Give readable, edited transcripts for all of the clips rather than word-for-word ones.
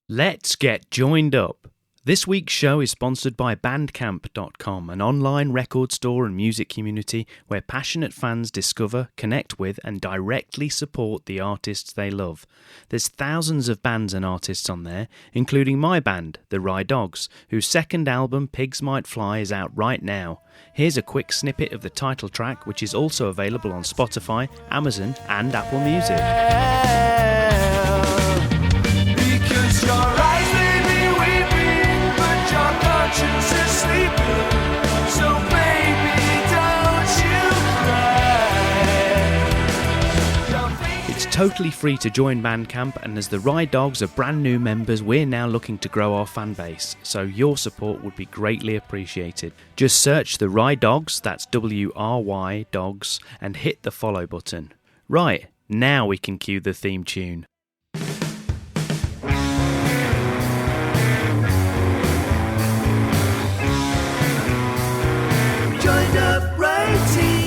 Let's get joined up. This week's show is sponsored by Bandcamp.com, an online record store and music community where passionate fans discover, connect with, and directly support the artists they love. There's thousands of bands and artists on there, including my band, the Rye Dogs, whose second album, Pigs Might Fly, is out right now. Here's a quick snippet of the title track, which is also available on Spotify, Amazon, and Apple Music. Because your eyes may be weeping, but your conscience is sleeping. So baby, don't you cry. It's totally free to join Bandcamp, and as the Rye Dogs are brand new members, we're now looking to grow our fan base, so your support would be greatly appreciated. Just search the Rye Dogs, that's W-R-Y Dogs, and hit the follow button. Right, now we can cue the theme tune. Joined up writing.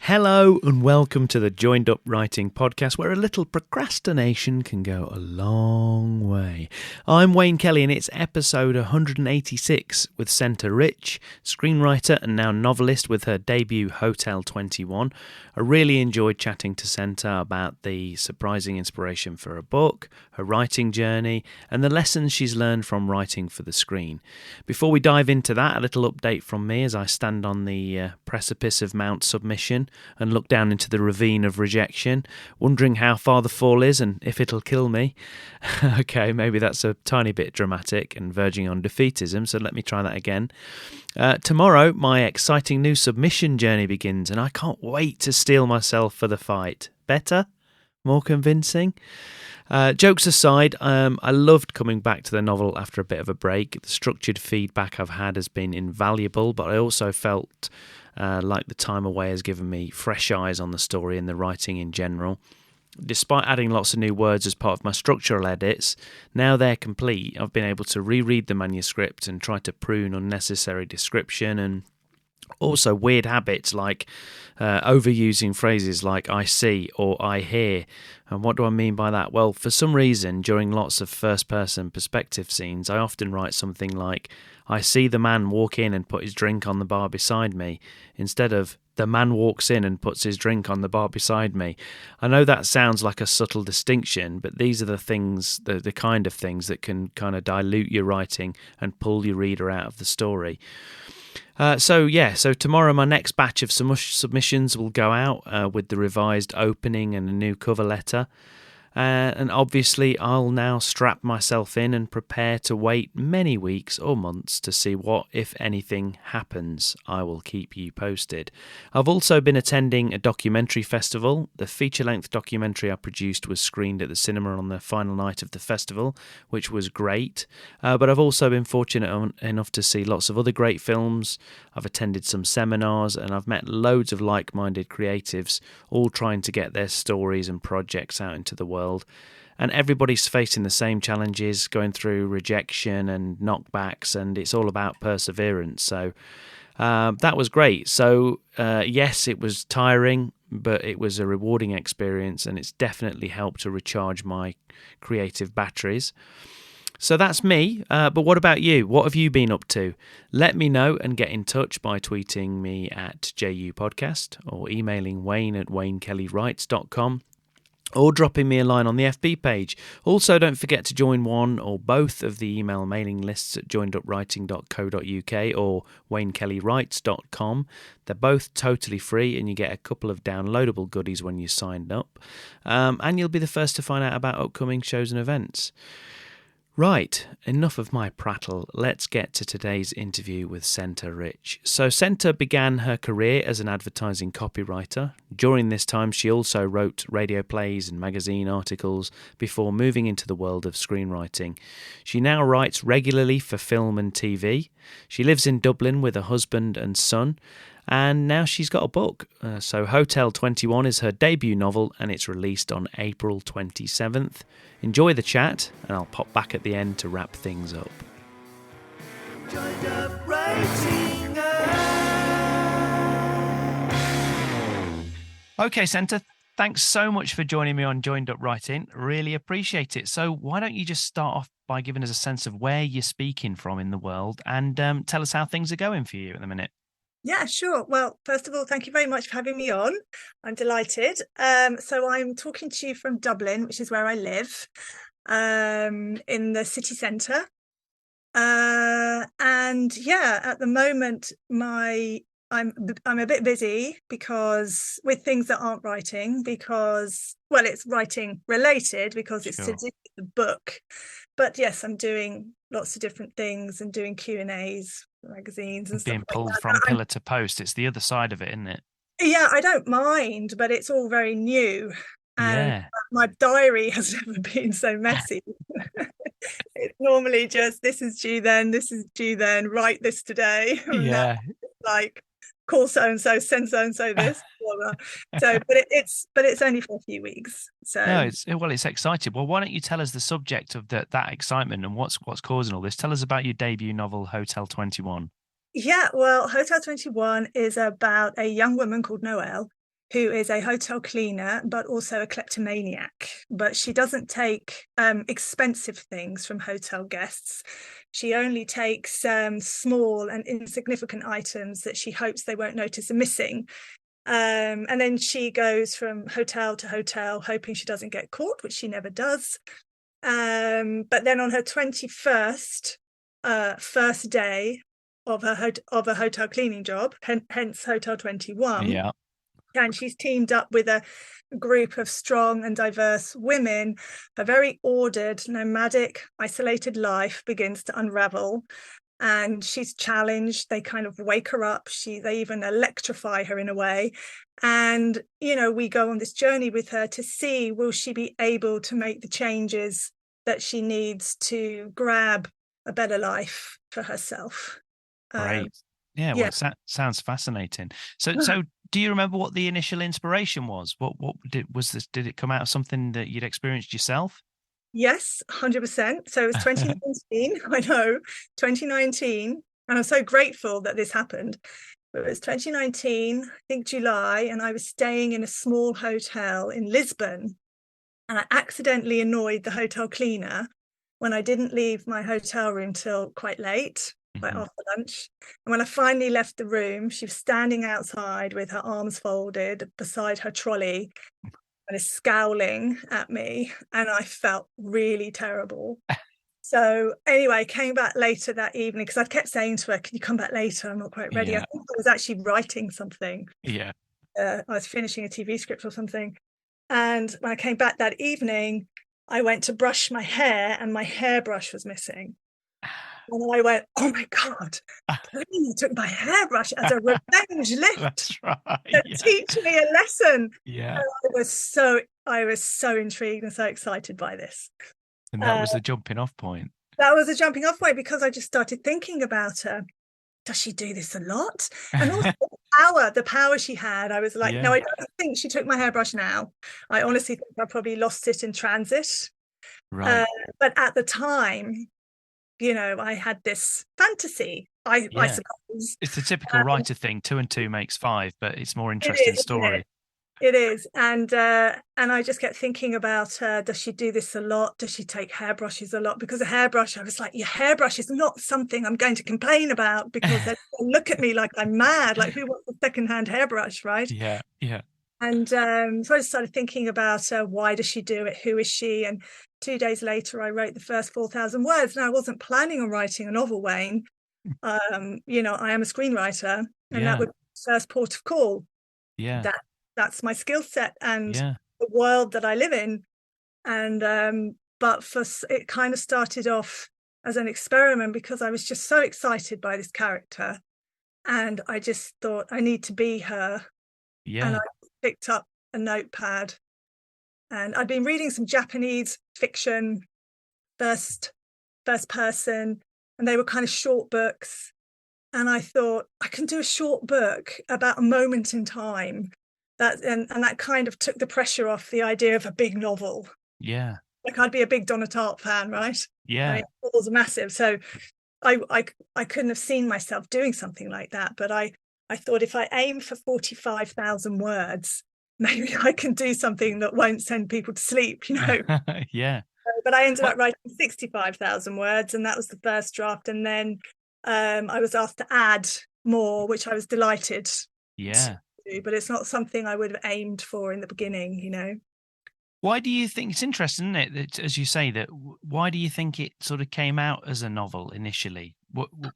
Hello and welcome to the Joined Up Writing podcast, where a little procrastination can go a long way. I'm Wayne Kelly and it's episode 186 with Senta Rich, screenwriter and now novelist with her debut Hotel 21. I really enjoyed chatting to Senta about the surprising inspiration for her book, her writing journey, and the lessons she's learned from writing for the screen. Before we dive into that, a little update from me as I stand on the precipice of Mount Submission and look down into the ravine of rejection, wondering how far the fall is and if it'll kill me. Okay, maybe that's a tiny bit dramatic and verging on defeatism, so let me try that again. Tomorrow, my exciting new submission journey begins, and I can't wait to steel myself for the fight. Better? More convincing? Jokes aside, I loved coming back to the novel after a bit of a break. The structured feedback I've had has been invaluable, but I also felt like the time away has given me fresh eyes on the story and the writing in general. Despite adding lots of new words as part of my structural edits, now they're complete, I've been able to reread the manuscript and try to prune unnecessary description and also weird habits like overusing phrases like I see or I hear. And what do I mean by that? Well, for some reason, during lots of first-person perspective scenes, I often write something like, I see the man walk in and put his drink on the bar beside me, instead of the man walks in and puts his drink on the bar beside me. I know that sounds like a subtle distinction, but these are the things, the kind of things that can kind of dilute your writing and pull your reader out of the story. So tomorrow my next batch of submissions will go out with the revised opening and a new cover letter. And obviously I'll now strap myself in and prepare to wait many weeks or months to see what, if anything, happens. I will keep you posted. I've also been attending a documentary festival. The feature-length documentary I produced was screened at the cinema on the final night of the festival, which was great. But I've also been fortunate enough to see lots of other great films. I've attended some seminars and I've met loads of like-minded creatives, all trying to get their stories and projects out into the world. And everybody's facing the same challenges, going through rejection and knockbacks, and it's all about perseverance. So that was great. So yes, it was tiring, but it was a rewarding experience, and it's definitely helped to recharge my creative batteries. So that's me, but what about you? What have you been up to? Let me know and get in touch by tweeting me at JU Podcast or emailing wayne@waynekellywrites.com. or dropping me a line on the FB page. Also, don't forget to join one or both of the email mailing lists at joinedupwriting.co.uk or waynekellywrites.com. They're both totally free and you get a couple of downloadable goodies when you signed up. And you'll be the first to find out about upcoming shows and events. Right, enough of my prattle. Let's get to today's interview with Senta Rich. So Senta began her career as an advertising copywriter. During this time, she also wrote radio plays and magazine articles before moving into the world of screenwriting. She now writes regularly for film and TV. She lives in Dublin with a husband and son, and now she's got a book. So Hotel 21 is her debut novel, and it's released on April 27th. Enjoy the chat, and I'll pop back at the end to wrap things up. Okay, Senta, thanks so much for joining me on Joined Up Writing. Really appreciate it. So why don't you just start off by giving us a sense of where you're speaking from in the world and tell us how things are going for you at the minute. Yeah, sure. Well, first of all, thank you very much for having me on. I'm delighted. So I'm talking to you from Dublin, which is where I live, in the city centre. And yeah, at the moment, I'm a bit busy because with things that aren't writing, because well, it's writing related because it's to Sure. do with the book. But yes, I'm doing lots of different things and doing Q&As, magazines and stuff Being like pulled that. from pillar to post. It's the other side of it, isn't it? Yeah, I don't mind, but it's all very new. And Yeah. my diary has never been so messy. It's normally just this is due then, this is due then, write this today. And now Yeah. it's like call so and so, send so and so this. Blah, blah. So, but it's only for a few weeks. So No, it's exciting. Well, why don't you tell us the subject of that excitement and what's causing all this? Tell us about your debut novel, Hotel 21. yeah, well, Hotel 21 is about a young woman called Noelle, who is a hotel cleaner, but also a kleptomaniac. But she doesn't take expensive things from hotel guests. She only takes small and insignificant items that she hopes they won't notice are missing. And then she goes from hotel to hotel, hoping she doesn't get caught, which she never does. But then on her 21st first day of a hotel cleaning job, hence Hotel 21. Yeah. And she's teamed up with a group of strong and diverse women. A very ordered, nomadic, isolated life begins to unravel. And she's challenged. They kind of wake her up. They even electrify her in a way. And, you know, we go on this journey with her to see, will she be able to make the changes that she needs to grab a better life for herself? Great. Yeah, well, it sounds fascinating. So do you remember what the initial inspiration was? What did it come out of something that you'd experienced yourself? Yes, 100%. So it was 2019. I know, 2019. And I'm so grateful that this happened. But it was 2019, I think July, and I was staying in a small hotel in Lisbon. And I accidentally annoyed the hotel cleaner when I didn't leave my hotel room till quite late, like after lunch. And when I finally left the room, she was standing outside with her arms folded beside her trolley and is scowling at me. And I felt really terrible. So anyway, I came back later that evening because I kept saying to her, can you come back later? I'm not quite ready. Yeah. I think I was actually writing something. Yeah. I was finishing a TV script or something. And when I came back that evening, I went to brush my hair and my hairbrush was missing. And I went, oh my God, I took my hairbrush as a revenge lift. That's right. To teach me a lesson. Yeah. And I was so intrigued and so excited by this. And that was the jumping off point. That was a jumping off point because I just started thinking about her. Does she do this a lot? And also the power she had. I was like, no, I don't think she took my hairbrush now. I honestly think I probably lost it in transit. Right. But at the time, you know, I had this fantasy, I suppose. It's the typical writer thing. 2 and 2 makes 5, but it's more interesting story. It is. And I just kept thinking about does she do this a lot? Does she take hairbrushes a lot? Because a hairbrush, I was like, your hairbrush is not something I'm going to complain about because they look at me like I'm mad. Like, who wants a secondhand hairbrush, right? Yeah, yeah. And so I just started thinking about why does she do it? Who is she? And 2 days later, I wrote the first 4,000 words. Now, I wasn't planning on writing a novel, Wayne. You know, I am a screenwriter, and that would be the first port of call. Yeah. That's my skill set and Yeah. the world that I live in. And but it kind of started off as an experiment because I was just so excited by this character, and I just thought I need to be her. Yeah. And I picked up a notepad, and I'd been reading some Japanese fiction, first person, and they were kind of short books. And I thought I can do a short book about a moment in time. And that kind of took the pressure off the idea of a big novel. Yeah. Like, I'd be a big Donna Tartt fan, right? Yeah. I mean, novels are massive. So I couldn't have seen myself doing something like that. But I thought if I aim for 45,000 words, maybe I can do something that won't send people to sleep, Yeah. But I ended up writing 65,000 words, and that was the first draft. And then I was asked to add more, which I was delighted to do, but it's not something I would have aimed for in the beginning. Why do you think it's interesting, isn't it? That, as you say, that why do you think it sort of came out as a novel initially?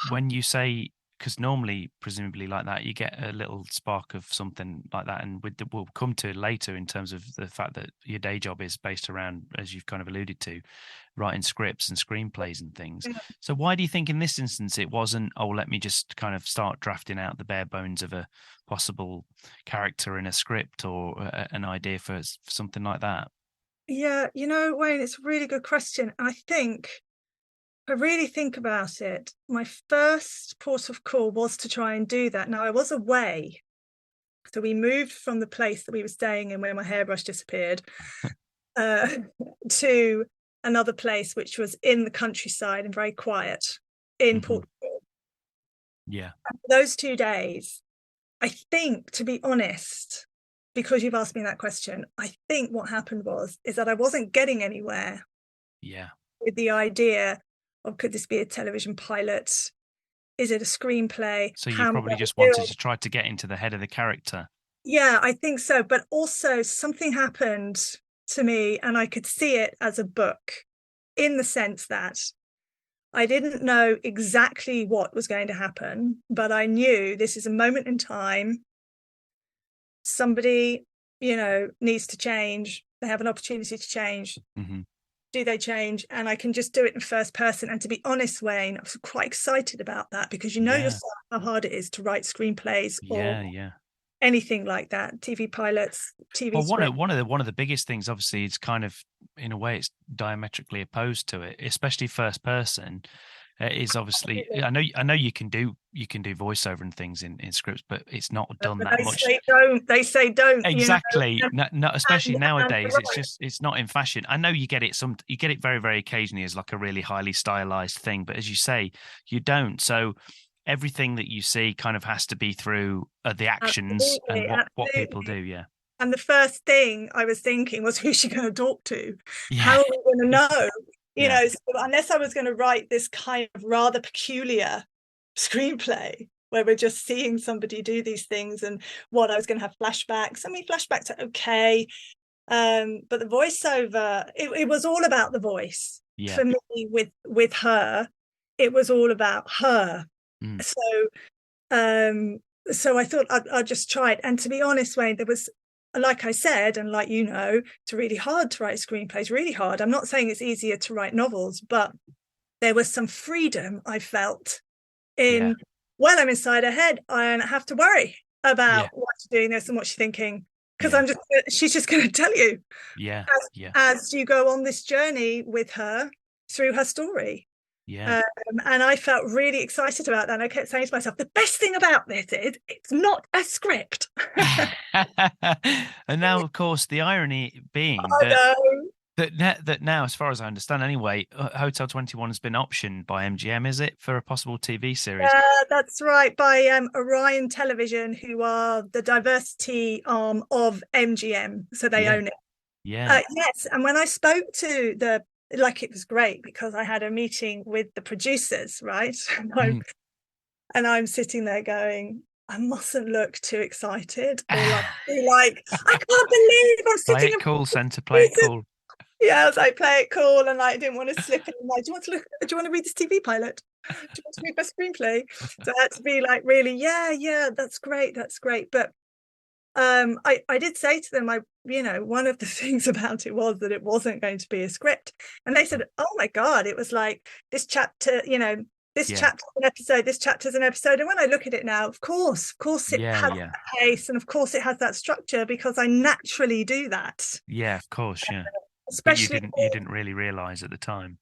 When you say, because normally, presumably like that, you get a little spark of something like that, and we'll come to later in terms of the fact that your day job is based around, as you've kind of alluded to, writing scripts and screenplays and things. Yeah. So why do you think in this instance it wasn't, oh, let me just kind of start drafting out the bare bones of a possible character in a script or an idea for something like that? Yeah, Wayne, it's a really good question. And if I really think about it, my first port of call was to try and do that. Now, I was away. So we moved from the place that we were staying in where my hairbrush disappeared to another place, which was in the countryside and very quiet in Portugal. Yeah. And for those 2 days, I think, to be honest, because you've asked me that question, I think what happened is that I wasn't getting anywhere with the idea of, could this be a television pilot? Is it a screenplay? So you probably just wanted to try to get into the head of the character. Yeah, I think so. But also something happened to me, and I could see it as a book, in the sense that I didn't know exactly what was going to happen, but I knew this is a moment in time. Somebody, needs to change. They have an opportunity to change. Mm-hmm. Do they change? And I can just do it in first person. And to be honest, Wayne, I was quite excited about that, because yourself how hard it is to write screenplays or anything like that. TV pilots, TV. Well, one of the biggest things, obviously, it's kind of, in a way, it's diametrically opposed to it, especially first person. Is obviously, I know you can do voiceover and things in scripts, but it's not done that much. They say don't exactly. No, especially nowadays, it's not in fashion. I know you get it very, very occasionally as like a really highly stylized thing, but as you say, you don't. So everything that you see kind of has to be through the actions and what people do. Yeah. And the first thing I was thinking was, who's she going to talk to? How are we going to know? So unless I was going to write this kind of rather peculiar screenplay where we're just seeing somebody do these things, and what I was going to have flashbacks. I mean, flashbacks are okay. But the voiceover, it was all about the voice. For me, with her, it was all about her. So I thought I'd just try it. And to be honest, Wayne, there was, like I said, and like it's really hard to write screenplays, really hard. I'm not saying it's easier to write novels, but there was some freedom I felt in, I'm inside her head, I don't have to worry about what's doing this and what she's thinking, because she's just going to tell you as you go on this journey with her through her story. And I felt really excited about that. And I kept saying to myself, the best thing about this is it's not a script. And now, of course, the irony being that now, as far as I understand anyway, Hotel 21 has been optioned by MGM, is it, for a possible TV series? That's right, by Orion Television, who are the diversity arm of MGM. So they own it. Yes. And when I spoke to it was great, because I had a meeting with the producers, right? And I'm sitting there going, I mustn't look too excited, or be like, I can't believe I'm sitting. Play it cool, Senta. Play it cool. Yeah, I was like, play it cool, and I didn't want to slip in. Like, do you want to read this TV pilot? Do you want to read my screenplay? So I had to be like, really, that's great. But I did say to them, one of the things about it was that it wasn't going to be a script. And they said, oh my God, it was like this chapter, this chapter's an episode, this chapter's an episode. And when I look at it now, of course it has that pace, and of course it has that structure, because I naturally do that. Yeah, of course, Especially, but you didn't really realise at the time.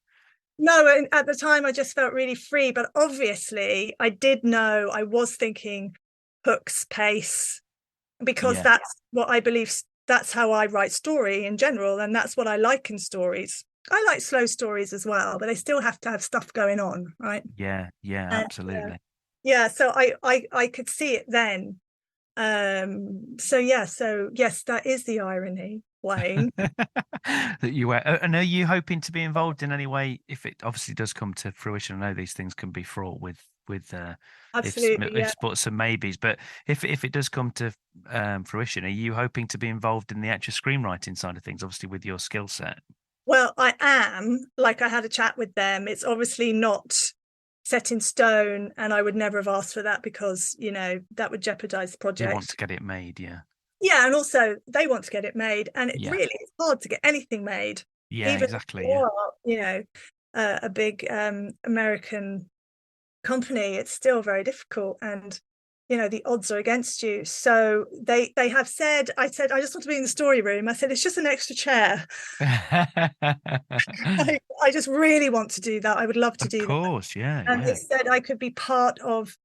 No, and at the time I just felt really free. But obviously I did know, I was thinking hooks, pace, because that's what I believe, that's how I write story in general, and that's what I like in stories. I like slow stories as well, but they still have to have stuff going on, right? Yeah, absolutely. So I could see it then. So yes, that is the irony, Wayne. That you were. And are you hoping to be involved in any way if it obviously does come to fruition? I know these things can be fraught with Absolutely, yeah. if but some maybes, but if it does come to fruition, are you hoping to be involved in the actual screenwriting side of things, obviously with your skill set? Well, I am. Like, I had a chat with them. It's obviously not set in stone, and I would never have asked for that because, that would jeopardize the You want project. to get it made, yeah. Yeah, and also they want to get it made, and it Yeah. really is hard to get anything made. Yeah, Even exactly. if you Yeah. are, a big American company, it's still very difficult, and the odds are against you. So they have said, I just want to be in the story room. I said, it's just an extra chair. I just really want to do that. I would love to Of do that. course, yeah, And they yeah. said I could be part of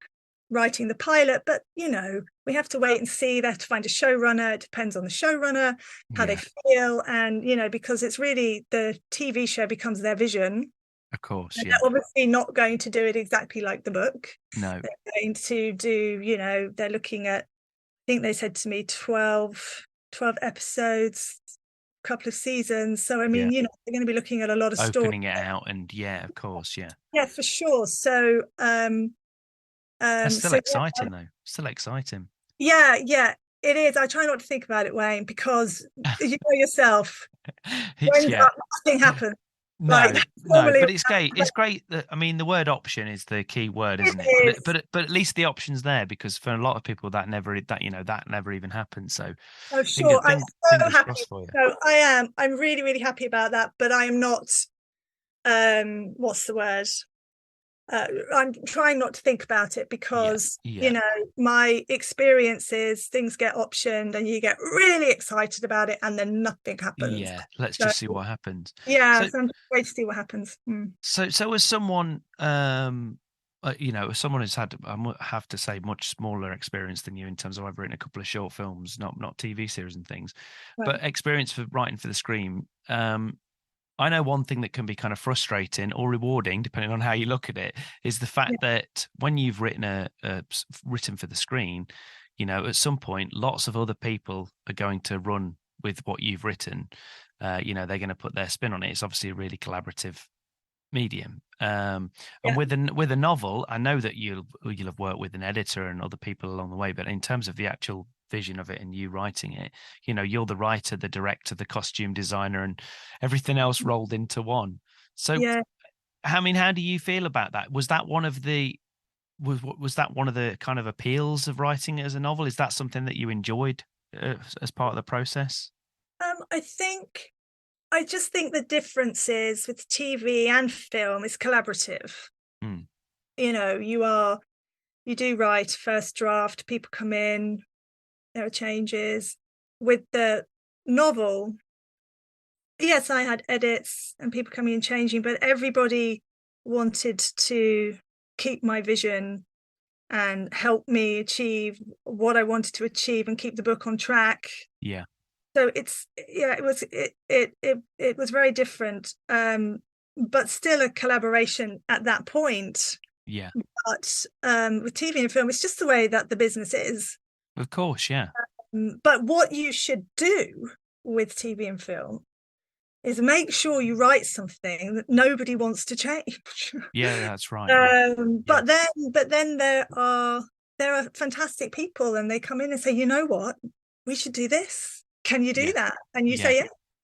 writing the pilot, but we have to wait and see. They have to find a showrunner. It depends on the showrunner, how they Yeah, feel, and because it's really the TV show becomes their vision. of course, And yeah. they're obviously not going to do it exactly like the book. No. They're going to do, they're looking at, I think they said to me 12 episodes, a couple of seasons. So I mean, Yeah. they're going to be looking at a lot of stories. Opening it out, and yeah, of course, yeah. Yeah, for sure. So That's still so exciting though. Still exciting. yeah, it is. I try not to think about it, Wayne, because you know yourself, It's yeah. nothing happens. No, That's no, normally but it's great. It's great that, I mean, the word option is the key word, isn't it? it is. But at least the option's there, because for a lot of people that never even happens. So Oh, sure. I'm so fingers happy. crossed for you. So I am. I'm really, really happy about that. But I am not. What's the word? I'm trying not to think about it because Yeah. my experiences, things get optioned, and you get really excited about it, and then nothing happens. Yeah, let's So, just see what happens. yeah, So so I'm just waiting to see what happens. so as someone as someone who's had, have to say, much smaller experience than you in terms of, I've written a couple of short films, not TV series and things, Right. but experience for writing for the screen. I know one thing that can be kind of frustrating or rewarding, depending on how you look at it, is the fact that when you've written written for the screen, at some point, lots of other people are going to run with what you've written. They're going to put their spin on it. It's obviously a really collaborative medium. And with a novel, I know that you'll have worked with an editor and other people along the way, but in terms of the actual vision of it and you writing it, you're the writer, the director, the costume designer, and everything else rolled into one. So Yeah. I mean, how do you feel about that? Was that one of the kind of appeals of writing it as a novel? Is that something that you enjoyed as part of the process? I just think the difference is with TV and film is collaborative. You do write first draft, people come in, there are changes. With the novel, yes, I had edits and people coming and changing, but everybody wanted to keep my vision and help me achieve what I wanted to achieve and keep the book on track. Yeah. So it was very different, but still a collaboration at that point. Yeah. But with TV and film, it's just the way that the business is. Of course, yeah. But what you should do with TV and film is make sure you write something that nobody wants to change. Yeah, that's right. But then there are fantastic people, and they come in and say, you know what, we should do this. Can you do that? And you say,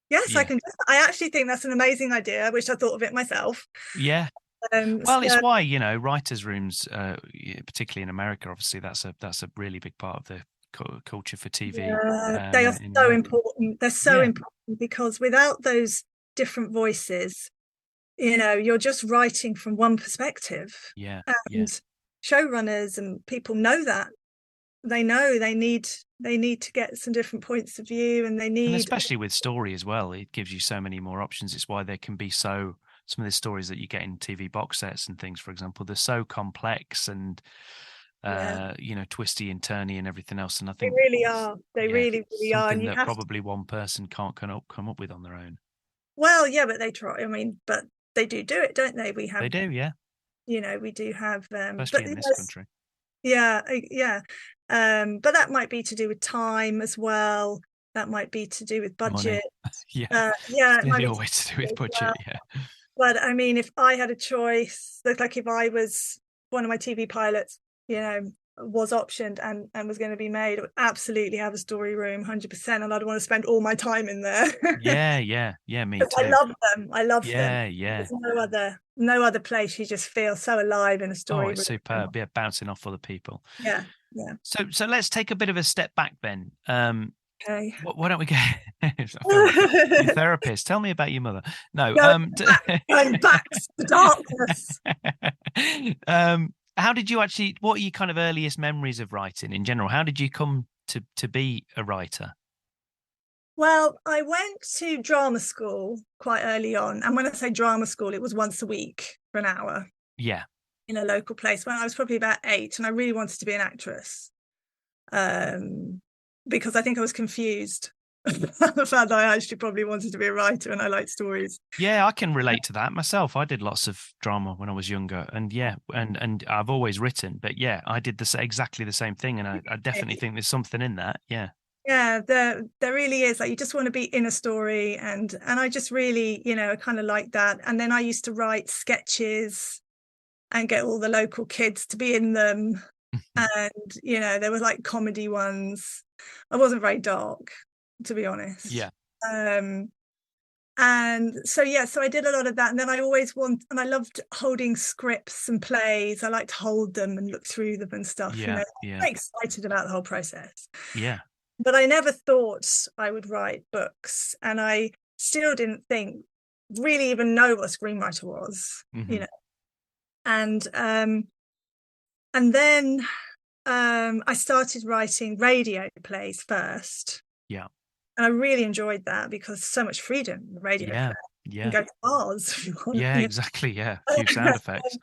yes, I can do that. I actually think that's an amazing idea. I wish I thought of it myself. Yeah. It's why, writers' rooms, particularly in America, obviously that's a really big part of the culture for TV. They are so important. They're so important, because without those different voices, you're just writing from one perspective. And showrunners and people know that. They know they need to get some different points of view, and especially with story as well, it gives you so many more options. It's why there can be some of the stories that you get in TV box sets and things, for example, they're so complex and twisty and turny and everything else. And I think they really are. They really are. Something that probably one person can't come up with on their own. Well, yeah, but they try. I mean, but they do it, don't they? They do, yeah. We do have, especially in this country. Yeah. But that might be to do with time as well. That might be to do with Money. budget. Yeah. Yeah, It's it might nearly be always to do with as budget. well. Yeah. But I mean, if I had a choice, like if I was one of my TV pilots, was optioned and was going to be made, I would absolutely have a story room, 100%, and I'd want to spend all my time in there. Yeah. Me I too. love them. I love them. Yeah. There's no other place you just feel so alive in a Oh, story it's room. superb. Yeah, bouncing off other people. Yeah, yeah. So let's take a bit of a step back then. Okay. Why don't we go? I feel like your therapist. Tell me about your mother. No. Going back to the darkness. How did you actually? What are your kind of earliest memories of writing in general? How did you come to be a writer? Well, I went to drama school quite early on. And when I say drama school, it was once a week for an hour Yeah. in a local place when I was probably about 8. And I really wanted to be an actress because I think I was confused about the fact that I actually probably wanted to be a writer and I like stories. Yeah, I can relate to that myself. I did lots of drama when I was younger, and yeah, and I've always written, but yeah, I did exactly the same thing, and I definitely think there's something in that. Yeah. Yeah, there really is. Like, you just want to be in a story, and I just really, I kind of like that. And then I used to write sketches and get all the local kids to be in them. And there were like comedy ones. I wasn't very dark, to be honest. Yeah. And so I did a lot of that. And then I loved holding scripts and plays. I liked to hold them and look through them and stuff. Yeah. I'm very excited about the whole process. Yeah. But I never thought I would write books, and I still didn't really even know what a screenwriter was. And then I started writing radio plays first. Yeah. And I really enjoyed that because so much freedom in the radio play. Yeah. You can go to bars if you want. Yeah, exactly. Yeah. A few sound effects.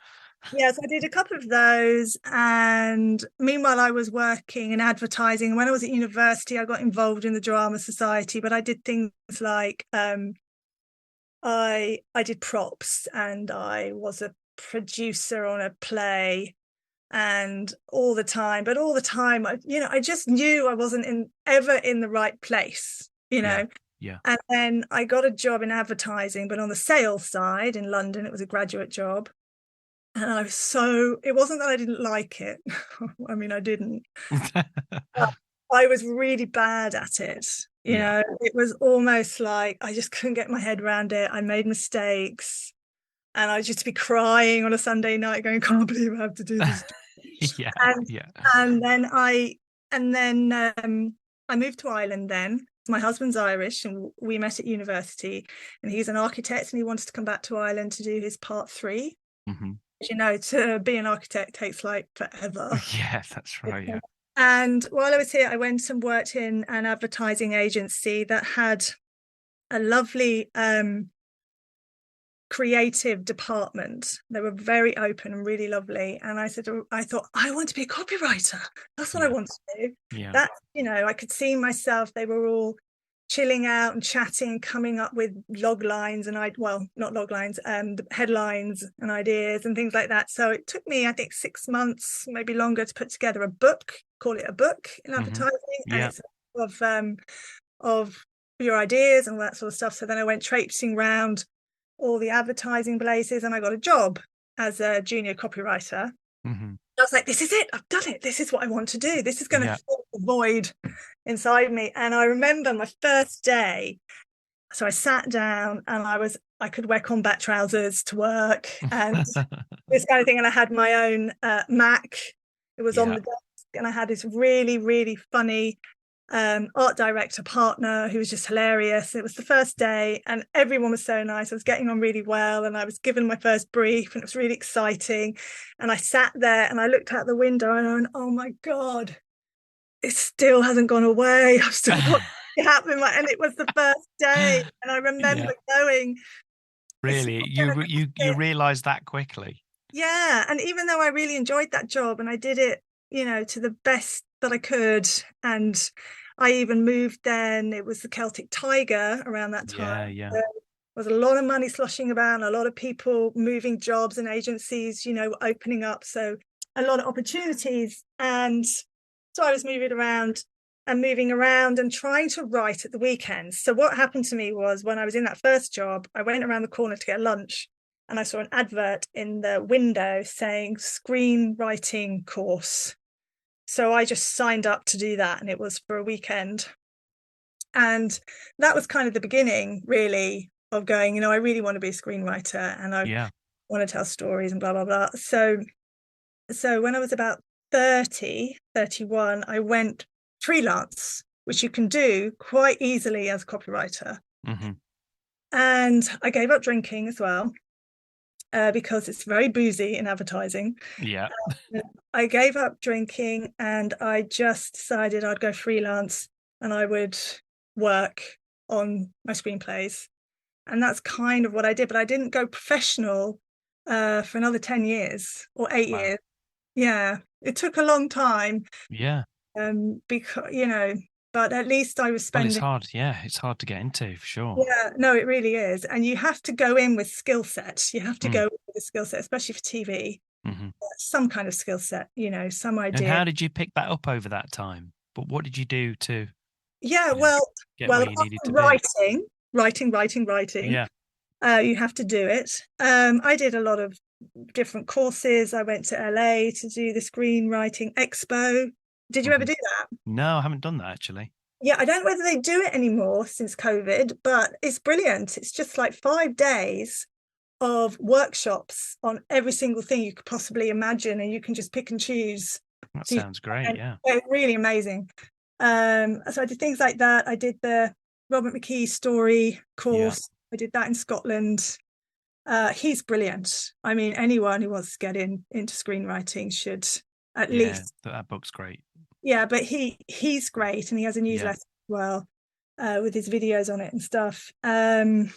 Yes, I did a couple of those. And meanwhile, I was working in advertising. When I was at university, I got involved in the drama society, but I did things like I did props, and I was a producer on a play, and all the time I just knew I wasn't ever in the right place. Yeah. And then I got a job in advertising, but on the sales side in London. It was a graduate job. And it wasn't that I didn't like it. I mean, I didn't. I was really bad at it. It was almost like I just couldn't get my head around it. I made mistakes, and I used to be crying on a Sunday night going, can't believe I have to do this. And then I moved to Ireland then. My husband's Irish, and we met at university, and he's an architect, and he wanted to come back to Ireland to do his part 3. Mm-hmm. To be an architect takes like forever. Yeah, that's right. Yeah. And while I was here, I went and worked in an advertising agency that had a lovely creative department. They were very open and really lovely. And I thought, I want to be a copywriter. That's what I want to do. Yeah. That, I could see myself. They were all chilling out and chatting, coming up with log lines and not log lines, headlines and ideas and things like that. So it took me, I think, 6 months, maybe longer, to put together a book, call it a book in advertising. Yeah. And it's of your ideas and all that sort of stuff. So then I went traipsing around all the advertising places, and I got a job as a junior copywriter. Mm-hmm. I was like, this is it. I've done it. This is what I want to do. This is going to fill the void inside me. And I remember my first day. So I sat down, and I could wear combat trousers to work and this kind of thing. And I had my own Mac. It was on the desk, and I had this really, really funny art director partner who was just hilarious. It was the first day, and everyone was so nice. I was getting on really well, and I was given my first brief, and it was really exciting. And I sat there and I looked out the window, and I went, oh my God, it still hasn't gone away. I've still got it happening. And it was the first day, and I remember going, really, you realized that quickly. Yeah. And even though I really enjoyed that job, and I did it, to the best that I could, and I even moved then. It was the Celtic Tiger around that time. Yeah. There was a lot of money sloshing about, and a lot of people moving jobs, and agencies, opening up. So a lot of opportunities. And so I was moving around and trying to write at the weekends. So what happened to me was, when I was in that first job, I went around the corner to get lunch and I saw an advert in the window saying screenwriting course. So I just signed up to do that, and it was for a weekend. And that was kind of the beginning, really, of going, I really want to be a screenwriter, and I want to tell stories and blah, blah, blah. So when I was about 30, 31, I went freelance, which you can do quite easily as a copywriter. Mm-hmm. And I gave up drinking as well, because it's very boozy in advertising. Yeah. I gave up drinking, and I just decided I'd go freelance and I would work on my screenplays. And that's kind of what I did. But I didn't go professional for another 10 years or 8 years. Yeah, it took a long time. Yeah. Because, but at least I was spending. Well, it's hard. Yeah, it's hard to get into, for sure. Yeah, no, it really is. And you have to go in with skill set. You have to go with a skill set, especially for TV. Mm-hmm. Some kind of skill set, some idea. And how did you pick that up over that time? But what did you do to? Yeah, where you needed to writing. Yeah. You have to do it. I did a lot of different courses. I went to LA to do the screenwriting expo. Did you ever do that? No, I haven't done that, actually. Yeah, I don't know whether they do it anymore since COVID, but it's brilliant. It's just like 5 days of workshops on every single thing you could possibly imagine, and you can just pick and choose. That sounds great. Yeah, it's really amazing. So I did things like that. I did the Robert McKee story course. I did that in Scotland. He's brilliant. I mean, anyone who wants to get into screenwriting should at least. That book's great. Yeah, but he's great, and he has a newsletter as well, with his videos on it and stuff. And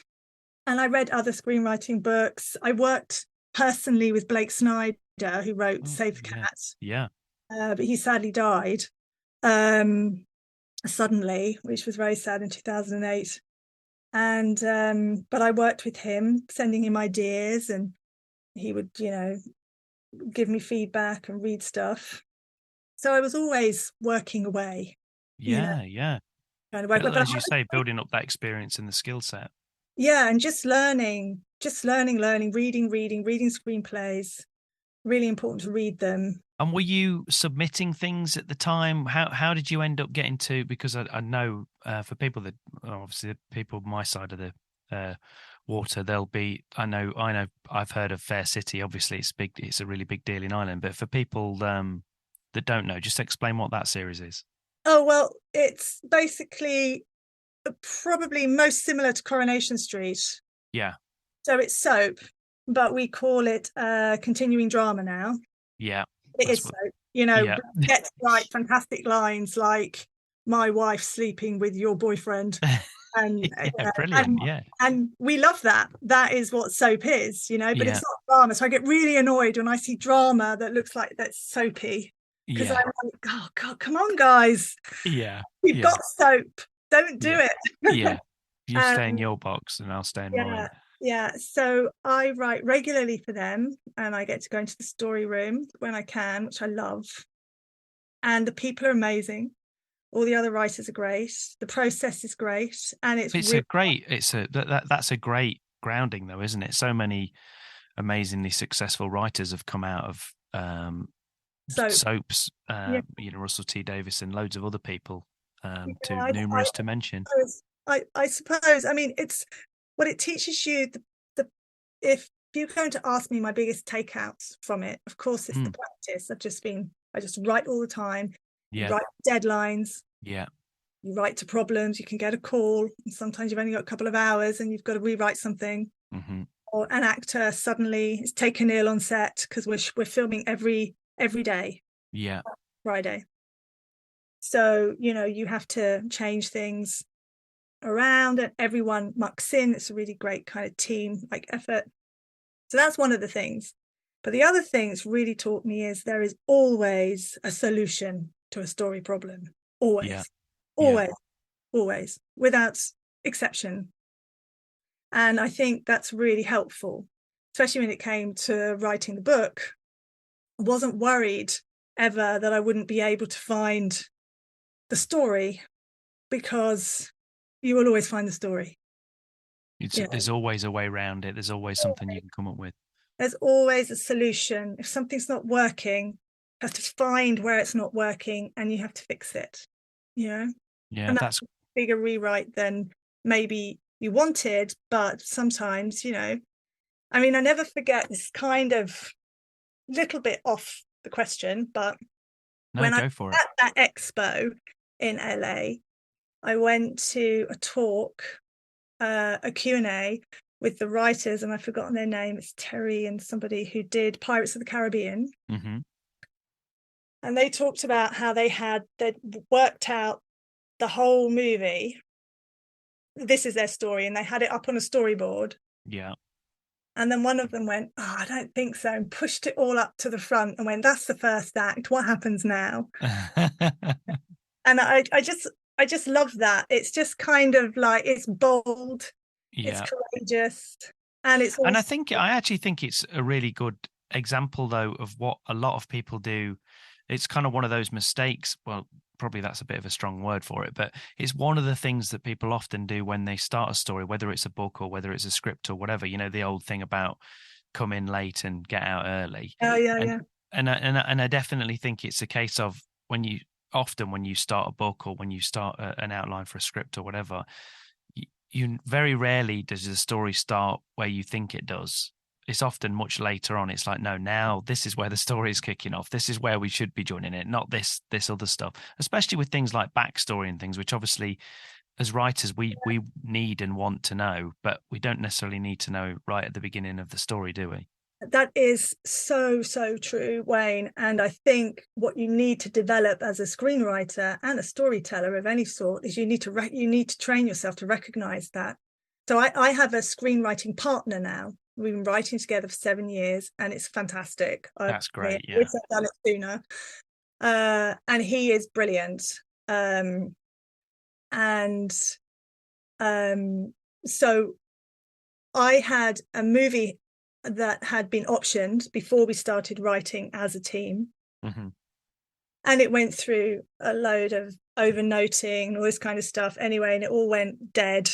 I read other screenwriting books. I worked personally with Blake Snyder, who wrote Save the Cat. Yeah. But he sadly died suddenly, which was very sad, in 2008. And but I worked with him, sending him ideas, and he would, give me feedback and read stuff. So I was always working away. Yeah. Kind of work. But as you say, building up that experience and the skill set. Yeah, and just learning, reading screenplays. Really important to read them. And were you submitting things at the time? How did you end up getting to? Because I know for people that obviously people my side of the water, they'll be. I know. I've heard of Fair City. Obviously, it's big. It's a really big deal in Ireland. But for people that don't know, just explain what that series is. Oh, well, it's basically probably most similar to Coronation Street. Yeah. So it's soap, but we call it continuing drama now. Yeah. It is soap. Gets right fantastic lines like, "My wife's sleeping with your boyfriend." And brilliant. And we love that. That is what soap is, but it's not drama. So I get really annoyed when I see drama that looks like that's soapy. Because I'm like, oh God, come on, guys. Yeah. We've got soap. Don't do it. Yeah. You stay in your box and I'll stay in mine. Yeah. So I write regularly for them, and I get to go into the story room when I can, which I love. And the people are amazing. All the other writers are great. The process is great. And that's a great grounding though, isn't it? So many amazingly successful writers have come out of soaps, Russell T Davies and loads of other people, too numerous to mention. I suppose. I mean, it's what it teaches you. If you're going to ask me my biggest takeouts from it, of course, it's the practice. I just write all the time. Yeah. You write deadlines. Yeah. You write to problems. You can get a call, and sometimes you've only got a couple of hours, and you've got to rewrite something. Mm-hmm. Or an actor suddenly is taken ill on set because we're filming every day. Yeah. Friday. So, you have to change things around, and everyone mucks in. It's a really great kind of team effort. So that's one of the things. But the other thing it's really taught me is there is always a solution to a story problem. Always, without exception. And I think that's really helpful, especially when it came to writing the book. I wasn't worried ever that I wouldn't be able to find the story, because you will always find the story. There's always a way around it. There's always something you can come up with. There's always a solution. If something's not working, you have to find where it's not working and you have to fix it. Yeah, and that's a bigger rewrite than maybe you wanted, but sometimes, I mean, I never forget this, kind of little bit off the question, but when I was at that expo in LA, I went to a talk, a Q&A with the writers, and I've forgotten their name. It's Terry and somebody who did Pirates of the Caribbean. Mm-hmm. And they talked about how they'd worked out the whole movie. This is their story, and they had it up on a storyboard. Yeah. And then one of them went, "Oh, I don't think so," and pushed it all up to the front and went, "That's the first act. What happens now?" And I just love that. It's just kind of like, it's bold, it's courageous, and it's also... And I actually think it's a really good example, though, of what a lot of people do. It's kind of one of those mistakes. Well, probably that's a bit of a strong word for it, but it's one of the things that people often do when they start a story, whether it's a book or whether it's a script or whatever. The old thing about come in late and get out early. Oh yeah, and, yeah. And I definitely think it's a case of when you start a book or when you start an outline for a script or whatever, you very rarely does the story start where you think it does. It's often much later on. It's like, no, now this is where the story is kicking off. This is where we should be joining it, not this other stuff, especially with things like backstory and things, which obviously as writers we need and want to know, but we don't necessarily need to know right at the beginning of the story, do we? That is so true, Wayne. And I think what you need to develop as a screenwriter and a storyteller of any sort is you need to train yourself to recognize that. So I have a screenwriting partner now. We've been writing together for 7 years, and it's fantastic. That's great. I wish I'd done it sooner. And he is brilliant. So I had a movie that had been optioned before we started writing as a team. Mm-hmm. And it went through a load of overnoting and all this kind of stuff anyway, and it all went dead.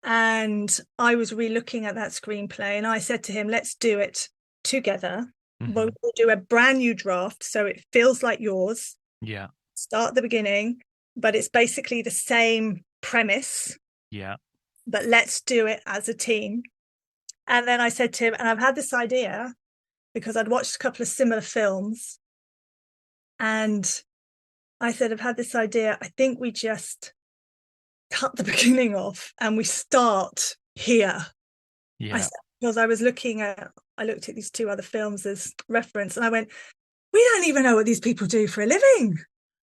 And I was re-looking at that screenplay, and I said to him, let's do it together. Mm-hmm. We'll do a brand new draft so it feels like yours. Yeah. Start at the beginning, but it's basically the same premise. Yeah. But let's do it as a team. And then I said to him, and I've had this idea because I'd watched a couple of similar films, and I said, I've had this idea. I think we just cut the beginning off and we start here. Yeah. Because I looked at these 2 other films as reference, and I went, we don't even know what these people do for a living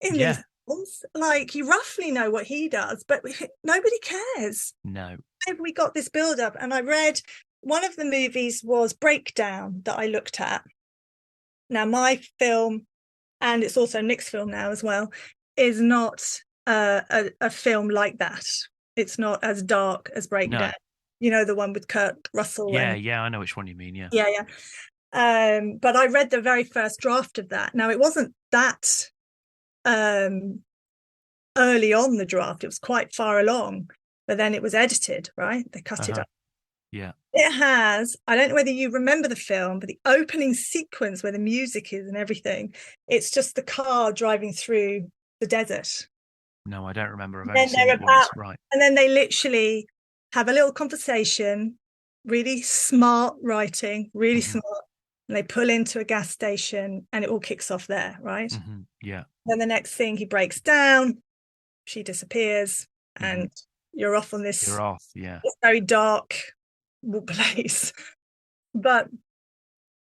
in these films. Like, you roughly know what he does, but nobody cares. No. We got this build up, and I read one of the movies was Breakdown that I looked at. Now, my film, and it's also Nick's film now as well, is not a film like that. It's not as dark as Breakdown. No. The one with Kurt Russell. Yeah, I know which one you mean. Yeah. But I read the very first draft of that. Now, it wasn't that early on the draft. It was quite far along, but then it was edited, right? They cut it up. Yeah. It has, I don't know whether you remember the film, but the opening sequence where the music is and everything, it's just the car driving through the desert. No, I don't remember. I've only seen it once. Right. And then they literally have a little conversation, really smart writing, really smart. And they pull into a gas station and it all kicks off there, right? Mm-hmm. Yeah. Then the next thing, he breaks down, she disappears, and you're off on this. You're off, yeah. Very dark place. But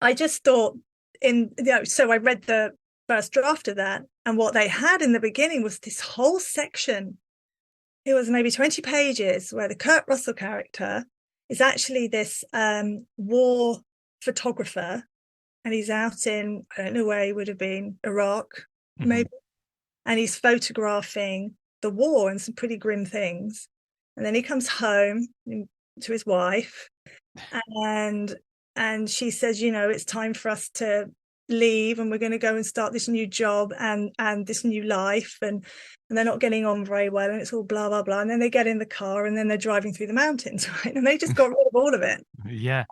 I just thought so I read the first draft of that, and what they had in the beginning was this whole section. It was maybe 20 pages where the Kurt Russell character is actually this war photographer, and he's out in, I don't know where he would have been, Iraq maybe, and he's photographing the war and some pretty grim things. And then he comes home to his wife, and she says, it's time for us to leave and we're going to go and start this new job and this new life, and they're not getting on very well, and it's all blah blah blah, and then they get in the car and then they're driving through the mountains, right? And they just got rid of all of it. Yeah.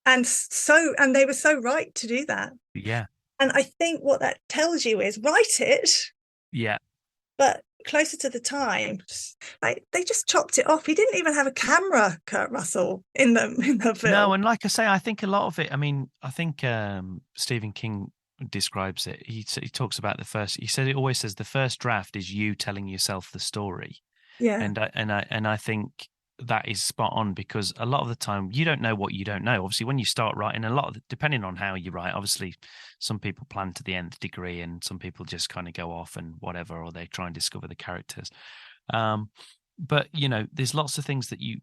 And they were so right to do that. Yeah. And I think what that tells you is write it, Yeah. but closer to the time, like, they just chopped it off. He didn't even have a camera, Kurt Russell, in the film. No, and like I say, I think a lot of it, I mean, I think Stephen King describes it. He talks about he always says the first draft is you telling yourself the story. Yeah. And I think that is spot on, because a lot of the time you don't know what you don't know. Obviously, when you start writing, depending on how you write, obviously some people plan to the nth degree and some people just kind of go off and whatever, or they try and discover the characters. But there's lots of things that you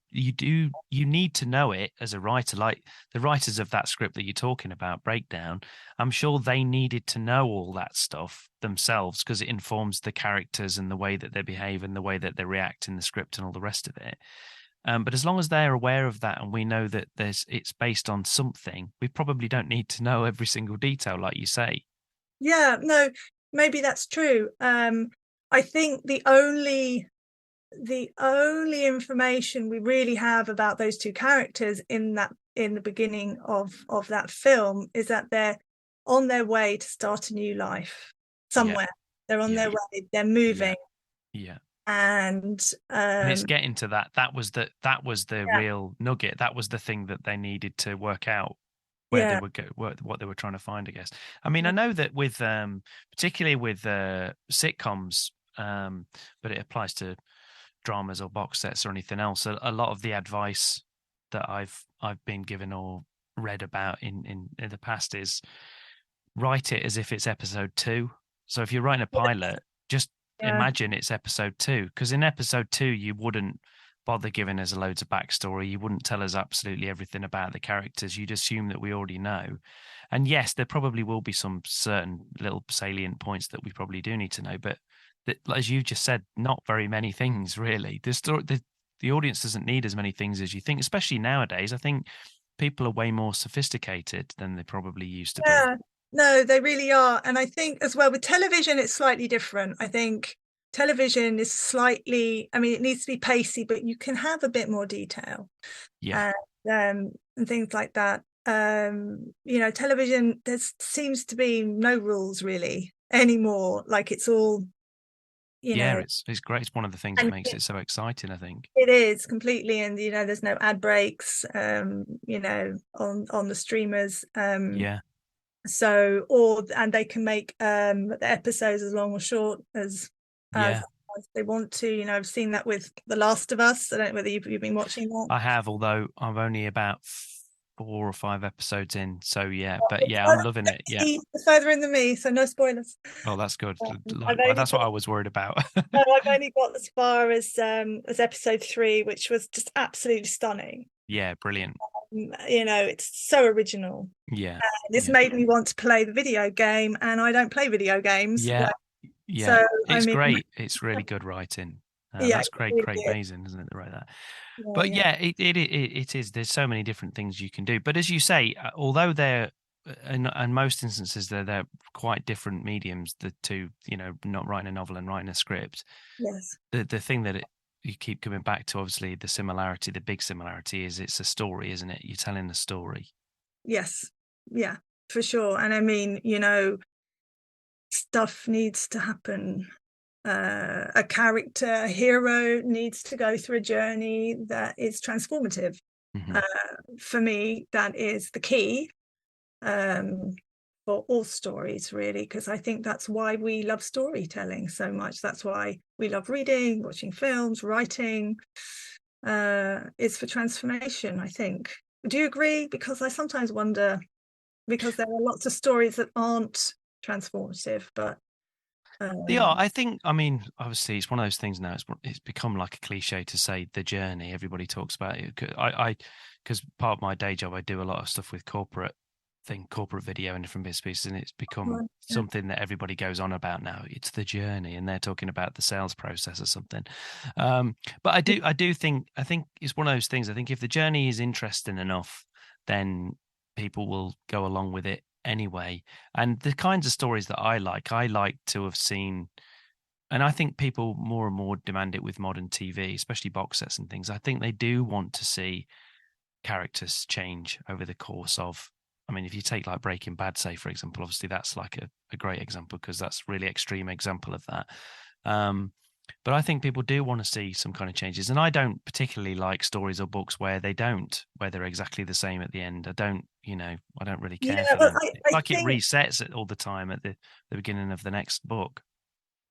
need to know it as a writer. Like the writers of that script that you're talking about, Breakdown, I'm sure they needed to know all that stuff themselves, because it informs the characters and the way that they behave and the way that they react in the script and all the rest of it. But as long as they're aware of that and we know that it's based on something, we probably don't need to know every single detail, like you say. Yeah, no, maybe that's true. I think the only information we really have about those two characters in the beginning of that film is that they're on their way to start a new life somewhere. Yeah. They're on their way. They're moving. Yeah. And it's getting to that. That was the real nugget. That was the thing that they needed to work out where they would go, what they were trying to find, I guess. I mean, I know that with particularly with sitcoms, but it applies to dramas or box sets or anything else. A lot of the advice that I've been given or read about in the past is write it as if it's episode 2. So if you're writing a pilot, just imagine it's episode 2, because in episode 2 you wouldn't bother giving us loads of backstory. You wouldn't tell us absolutely everything about the characters. You'd assume that we already know. And yes, there probably will be some certain little salient points that we probably do need to know, but as you just said, not very many things really. The audience doesn't need as many things as you think, especially nowadays. I think people are way more sophisticated than they probably used to be. No, they really are. And I think as well with television, it's slightly different. I think television is slightly, I mean, it needs to be pacey, but you can have a bit more detail. Yeah. And things like that. Television, there seems to be no rules really anymore. Like it's all, it's great. It's one of the things that makes it so exciting, I think. It is completely. And, there's no ad breaks, on the streamers. So, and they can make the episodes as long or short as they want to. I've seen that with The Last of Us. I don't know whether you've been watching that. I have, although I'm only about 4 or 5 episodes in. So I'm loving it. Yeah, further in than me, so no spoilers. Oh, that's good. That's what I was worried about. No, I've only got as far as episode 3, which was just absolutely stunning. Yeah, brilliant. It's so original. Yeah, this made me want to play the video game, and I don't play video games. Yeah. So, it's great. It's really good writing. That's great, amazing, isn't it? To write that. But it is. There's so many different things you can do. But as you say, although they're in most instances they're quite different mediums, the two, not writing a novel and writing a script. Yes. The thing that you keep coming back to, obviously, the big similarity is it's a story, isn't it? You're telling a story. Yes. Yeah, for sure. And I mean, stuff needs to happen. A character, a hero needs to go through a journey that is transformative. Mm-hmm. For me, that is the key for all stories, really, because I think that's why we love storytelling so much. That's why we love reading, watching films, writing. It's for transformation, I think. Do you agree? Because I sometimes wonder, because there are lots of stories that aren't transformative, but I think, I mean, obviously it's one of those things now, it's become like a cliche to say the journey. Everybody talks about it. Because part of my day job, I do a lot of stuff with corporate video and different bits and pieces, and it's become something that everybody goes on about now. It's the journey, and they're talking about the sales process or something. But I think it's one of those things. I think if the journey is interesting enough, then people will go along with it. anyway. And the kinds of stories that I like to have seen, and I think people more and more demand it with modern TV, especially box sets and things. I think they do want to see characters change over the course of, I mean, if you take like Breaking Bad, say, for example, obviously that's like a great example because that's a really extreme example of that. But I think people do want to see some kind of changes. And I don't particularly like stories or books where they're exactly the same at the end. I don't really care for but that. I It think, resets it all the time at the beginning of the next book.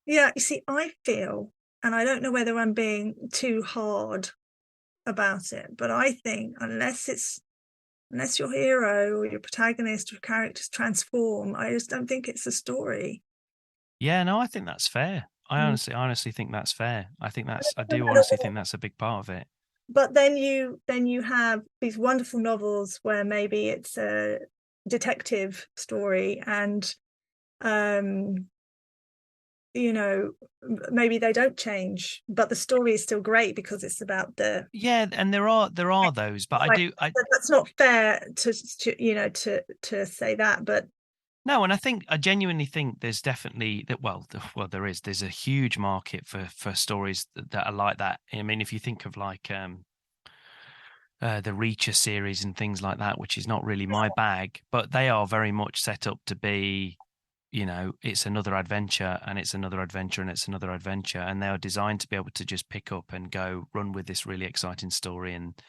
yeah, you see, I feel, and I don't know whether I'm being too hard about it, but I think unless your hero or your protagonist or characters transform, I just don't think it's a story. Yeah, no, I think that's fair. I Mm. honestly think that's fair. I No do matter honestly what. think that's a big part of it. But then you have these wonderful novels where maybe it's a detective story and um maybe they don't change, but the story is still great because it's about the Yeah, and there are those, but like, that's not fair to say that, but no, and I genuinely think there's definitely that. There's a huge market for stories that are like that. I mean, if you think of like the Reacher series and things like that, which is not really my bag, but they are very much set up to be, it's another adventure and it's another adventure and it's another adventure, and they are designed to be able to just pick up and go run with this really exciting story, and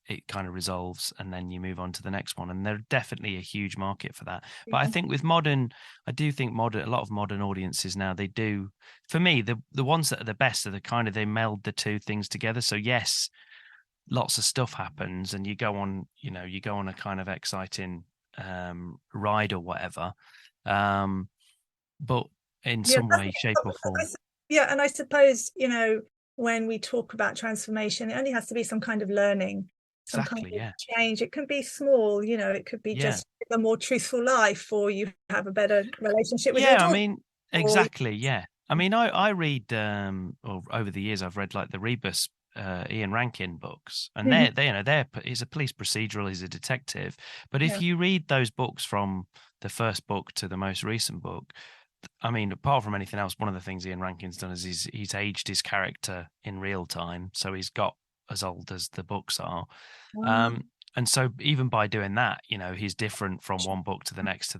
it kind of resolves and then you move on to the next one. And there's definitely a huge market for that. But I think I do think a lot of modern audiences now, they do, for me, the ones that are the best are the kind of, they meld the two things together. So yes, lots of stuff happens and you go on a kind of exciting ride or whatever. But in yeah, some way, shape or form. yeah, and I suppose when we talk about transformation, it only has to be some kind of learning, some kind Exactly. of Yeah. change. It can be small, it could be Yeah. just a more truthful life, or you have a better relationship with your Yeah. I daughter. mean, Or exactly. Yeah. I mean, I read, or over the years, I've read like the Rebus, Ian Rankin books, and Mhm. he's a police procedural, he's a detective. But if Yeah. you read those books from the first book to the most recent book, I mean, apart from anything else, one of the things Ian Rankin's done is he's aged his character in real time, so he's got as old as the books are. Wow. And so even by doing that, he's different from one book to the next.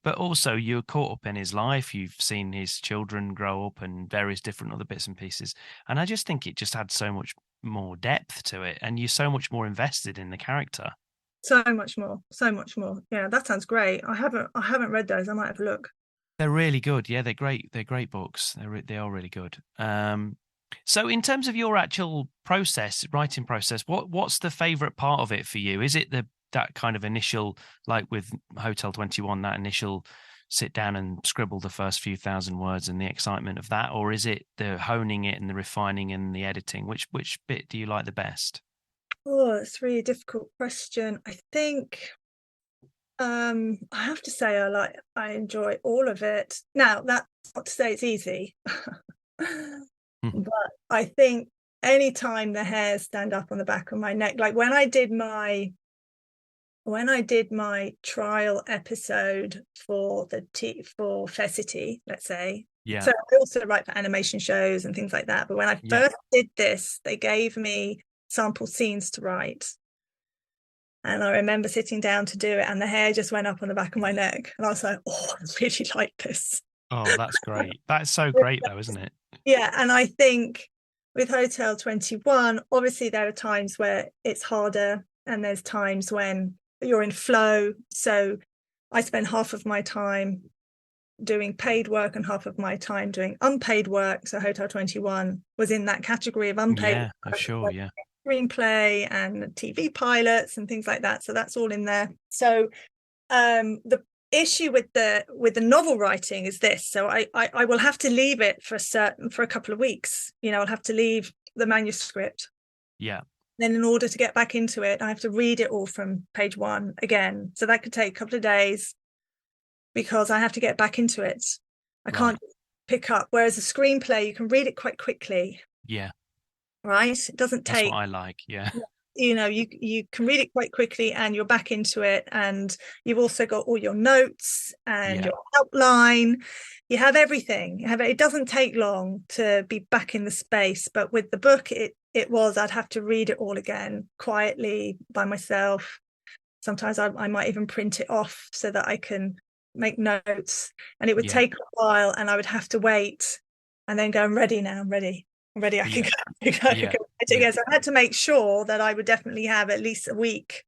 But also you're caught up in his life. You've seen his children grow up and various different other bits and pieces. And I just think it just adds so much more depth to it. And you're so much more invested in the character. So much more, so much more. Yeah, that sounds great. I haven't read those. I might have a look. They're really good. Yeah, they're great. They're great books. They are really good. So in terms of your actual writing process, what's the favorite part of it for you? Is it that kind of initial, like with Hotel 21, that initial sit down and scribble the first few thousand words and the excitement of that, or is it the honing it and the refining and the editing? Which bit do you like the best? Oh, it's a really difficult question. I think I have to say I enjoy all of it. Now, that's not to say it's easy. Hmm. But I think anytime the hairs stand up on the back of my neck, like when I did my trial episode for for Fair City, let's say. Yeah, So I also write for animation shows and things like that. But when I yeah. first did this, they gave me sample scenes to write. And I remember sitting down to do it, and the hair just went up on the back of my neck. And I was like, oh, I really like this. Oh, that's great. That's so great, though, isn't it? Yeah. And I think with Hotel 21, obviously there are times where it's harder, and there's times when you're in flow. So I spend half of my time doing paid work and half of my time doing unpaid work. So Hotel 21 was in that category of unpaid Yeah, work, sure. Yeah. screenplay and TV pilots and things like that. So that's all in there. So the issue with the novel writing is this. So I will have to leave it for a couple of weeks. I'll have to leave the manuscript. Yeah. Then in order to get back into it, I have to read it all from page one again. So that could take a couple of days because I have to get back into it. I can't pick up. Whereas a screenplay, you can read it quite quickly. Yeah. Right? It doesn't That's take. what I like. Yeah. you can read it quite quickly and you're back into it, and you've also got all your notes and your outline. You have everything. It doesn't take long to be back in the space, but with the book I'd have to read it all again quietly by myself. Sometimes I might even print it off so that I can make notes, and it would take a while, and I would have to wait and then go, I'm ready now, I'm ready, I can go. So I had to make sure that I would definitely have at least a week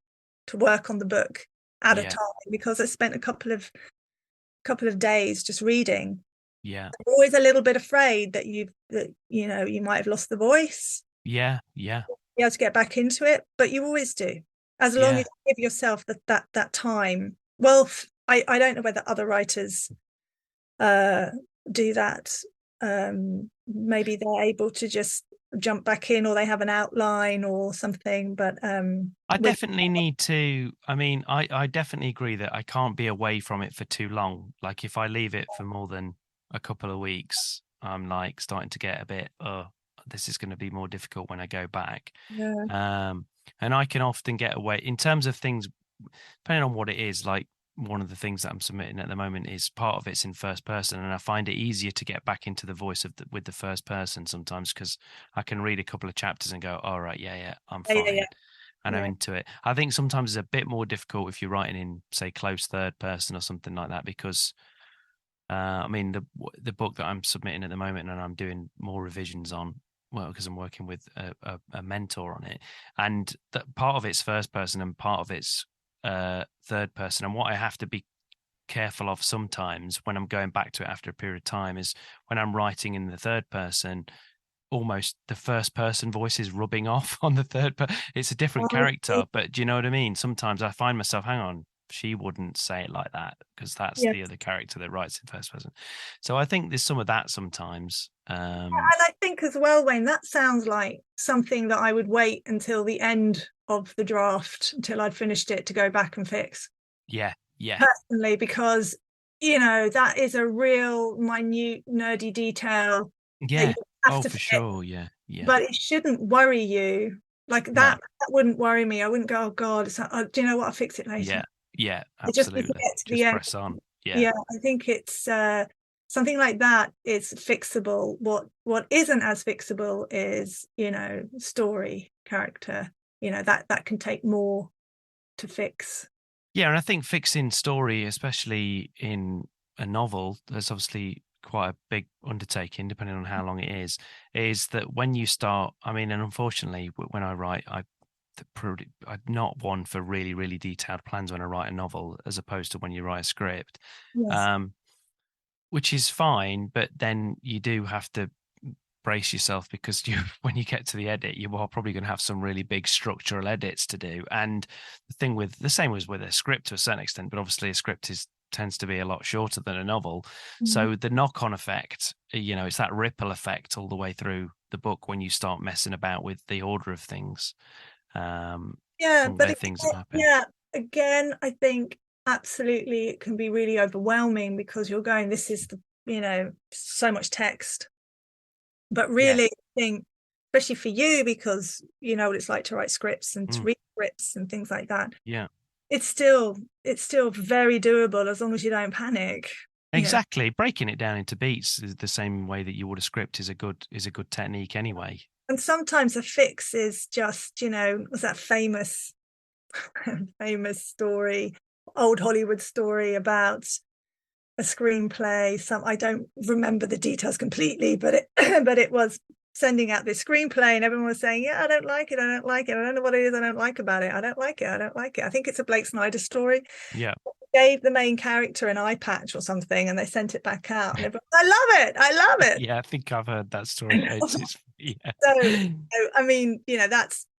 to work on the book at a time, because I spent a couple of days just reading. I'm always a little bit afraid that you might have lost the voice. Be able to get back into it, but you always do, as long as you give yourself that time. Well, I don't know whether other writers do that. Maybe they're able to just jump back in, or they have an outline or something, but I definitely need to. I mean, I definitely agree that I can't be away from it for too long. Like, if I leave it for more than a couple of weeks, I'm like starting to get a bit, this is going to be more difficult when I go back. And I can often get away in terms of things, depending on what it is. Like, one of the things that I'm submitting at the moment is part of it's in first person, and I find it easier to get back into the voice with the first person sometimes, because I can read a couple of chapters and go, all right, I'm fine, and I'm into it. I think sometimes it's a bit more difficult if you're writing in, say, close third person or something like that, because I mean, the book that I'm submitting at the moment, and I'm doing more revisions on, well, because I'm working with a mentor on it, and that part of it's first person and part of it's third person. And what I have to be careful of sometimes when I'm going back to it after a period of time is when I'm writing in the third person, almost the first person voice is rubbing off on the third it's a different character, but do you know what I mean? Sometimes I find myself, hang on, she wouldn't say it like that, because that's the other character that writes in first person. So I think there's some of that sometimes. And I think as well, Wayne, that sounds like something that I would wait until the end of the draft, until I'd finished it, to go back and fix. Personally, because that is a real minute nerdy detail. For sure. But it shouldn't worry you. Like that wouldn't worry me. I wouldn't go, oh God, do you know what, I'll fix it later. Absolutely. Just press on. I think it's something like that is fixable. What isn't as fixable is, story, character, that can take more to fix. And I think fixing story, especially in a novel, there's obviously quite a big undertaking, depending on how long it is that when you start, I mean, and unfortunately, when I write, I'm not one for really, really detailed plans when I write a novel, as opposed to when you write a script. Which is fine, but then you do have to brace yourself, because when you get to the edit, you are probably going to have some really big structural edits to do. And the same was with a script to a certain extent, but obviously a script tends to be a lot shorter than a novel. So the knock-on effect, it's that ripple effect all the way through the book when you start messing about with the order of things. But things happen. Again, I think absolutely it can be really overwhelming, because you're going, this is so much text. But really, I think, especially for you, because you know what it's like to write scripts and to read scripts and things like that. It's still very doable, as long as you don't panic. Exactly. Breaking it down into beats is the same way that you would a script is a good technique anyway. And sometimes a fix is just, was that famous story, old Hollywood story about a screenplay. I don't remember the details completely, but it was sending out this screenplay, and everyone was saying, I don't like it, I don't know what it is I don't like about it, I don't like it. I think it's a Blake Snyder story. They gave the main character an eye patch or something, and they sent it back out, and everyone, I love it. I think I've heard that story. So I mean,